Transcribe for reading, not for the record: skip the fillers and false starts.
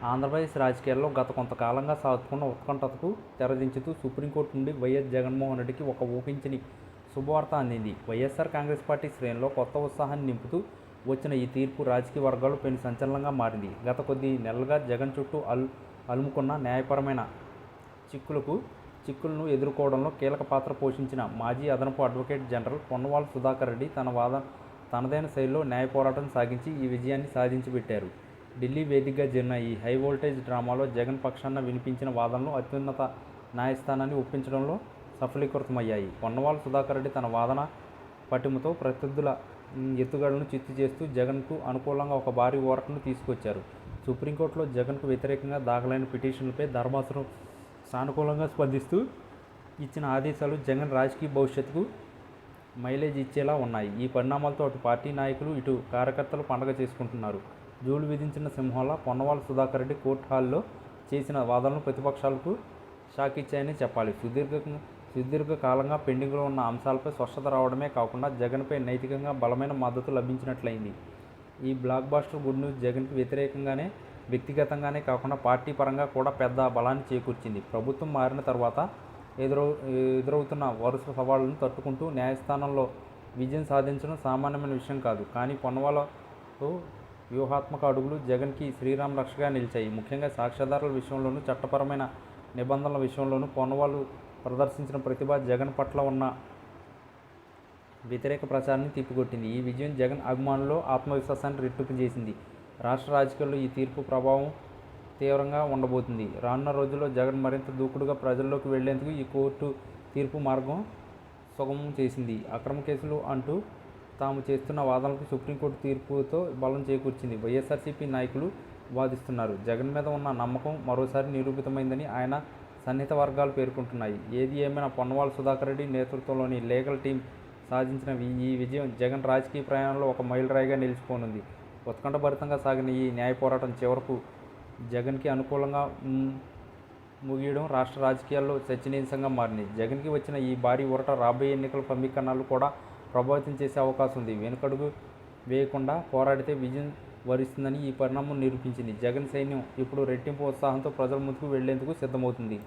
ఆంధ్రప్రదేశ్ రాజకీయాల్లో గత కొంతకాలంగా సాగుతున్న ఉత్కంఠతకు తెరదించుతూ సుప్రీంకోర్టు నుండి వైఎస్ జగన్మోహన్ రెడ్డికి ఒక ఊహించని శుభవార్త అందింది. వైఎస్ఆర్ కాంగ్రెస్ పార్టీ శ్రేణుల్లో కొత్త ఉత్సాహాన్ని నింపుతూ వచ్చిన ఈ తీర్పు రాజకీయ వర్గాలు పెను సంచలనంగా మారింది. గత కొద్ది నెలలుగా జగన్ చుట్టూ అలుముకున్న న్యాయపరమైన చిక్కులను ఎదుర్కోవడంలో కీలక పాత్ర పోషించిన మాజీ అదనపు అడ్వకేట్ జనరల్ పొన్నవాళ్ళ సుధాకర్ రెడ్డి తనదైన శైలిలో న్యాయ పోరాటం సాగించి ఈ విజయాన్ని సాధించిపెట్టారు. ఢిల్లీ వేదికగా జరిగిన ఈ హై వోల్టేజ్ డ్రామాలో జగన్ పక్షాన వినిపించిన వాదనలు అత్యున్నత న్యాయస్థానాన్ని ఒప్పించడంలో సఫలీకృతమయ్యాయి. పొన్నవాళ్ళ సుధాకర్ రెడ్డి తన వాదన పటిమతో ప్రత్యర్థుల ఎత్తుగడలను చిత్తు చేస్తూ జగన్కు అనుకూలంగా ఒక భారీ ఊరటను తీసుకొచ్చారు. సుప్రీంకోర్టులో జగన్కు వ్యతిరేకంగా దాఖలైన పిటిషన్లపై ధర్మాసనం సానుకూలంగా స్పందిస్తూ ఇచ్చిన ఆదేశాలు జగన్ రాజకీయ భవిష్యత్తుకు మైలేజ్ ఇచ్చేలా ఉన్నాయి. ఈ పరిణామాలతో అటు పార్టీ నాయకులు ఇటు కార్యకర్తలు పండగ చేసుకుంటున్నారు. జూలు విధించిన సింహంలా పొన్నవాళ్ళ సుధాకర్ రెడ్డి కోర్టు హాల్లో చేసిన వాదనలు ప్రతిపక్షాలకు షాక్ ఇచ్చాయని చెప్పాలి. సుదీర్ఘకాలంగా పెండింగ్లో ఉన్న అంశాలపై స్పష్టత రావడమే కాకుండా జగన్పై నైతికంగా బలమైన మద్దతు లభించినట్లయింది. ఈ బ్లాక్ బాస్టర్ గుడ్ న్యూస్ జగన్కి వ్యతిరేకంగానే వ్యక్తిగతంగానే కాకుండా పార్టీ పరంగా కూడా పెద్ద బలాన్ని చేకూర్చింది. ప్రభుత్వం మారిన తర్వాత ఎదురవుతున్న వరుస సవాళ్లను తట్టుకుంటూ న్యాయస్థానంలో విజయం సాధించడం సామాన్యమైన విషయం కాదు. కానీ పొన్నవాళ్ళతో వ్యూహాత్మక అడుగులు జగన్కి శ్రీరామ రక్షగా నిలిచాయి. ముఖ్యంగా సాక్ష్యాధారాల విషయంలోనూ చట్టపరమైన నిబంధనల విషయంలోనూ పొన్నవాళ్ళు ప్రదర్శించిన ప్రతిభ జగన్ పట్ల ఉన్న వ్యతిరేక ప్రచారాన్ని తిప్పికొట్టింది. ఈ విజయం జగన్ అభిమానుల్లో ఆత్మవిశ్వాసాన్ని రెట్టింపు చేసింది. రాష్ట్ర రాజకీయాల్లో ఈ తీర్పు ప్రభావం తీవ్రంగా ఉండబోతుంది. రానున్న రోజుల్లో జగన్ మరింత దూకుడుగా ప్రజల్లోకి వెళ్లేందుకు ఈ కోర్టు తీర్పు మార్గం సుగమం చేసింది. అక్రమ కేసులు అంటూ తాము చేస్తున్న వాదనలకు సుప్రీంకోర్టు తీర్పుతో బలం చేకూర్చింది. వైఎస్ఆర్సీపీ నాయకులు వాదిస్తున్నారు. జగన్ మీద ఉన్న నమ్మకం మరోసారి నిరూపితమైందని ఆయన సన్నిహిత వర్గాలు పేర్కొంటున్నాయి. ఏది ఏమైనా పొన్నవాళ్ళ సుధాకర్ రెడ్డి నేతృత్వంలోని లీగల్ టీం సాధించిన ఈ విజయం జగన్ రాజకీయ ప్రయాణంలో ఒక మైలురాయిగా నిలిచిపోనుంది. ఉత్కంఠభరితంగా సాగిన ఈ న్యాయ పోరాటం చివరకు జగన్కి అనుకూలంగా ముగియడం రాష్ట్ర రాజకీయాల్లో చర్చనీయాంశంగా మారింది. జగన్కి వచ్చిన ఈ భారీ ఊరట రాబోయే ఎన్నికల సమీకరణాలు కూడా ప్రభావితం చేసే అవకాశం ఉంది. వెనుకడుగు వేయకుండా పోరాడితే విజయం వరిస్తుందని ఈ పరిణామం నిరూపించింది. జగన్ సైన్యం ఇప్పుడు రెట్టింపు ఉత్సాహంతో ప్రజల ముందుకు వెళ్లేందుకు సిద్ధమవుతుంది.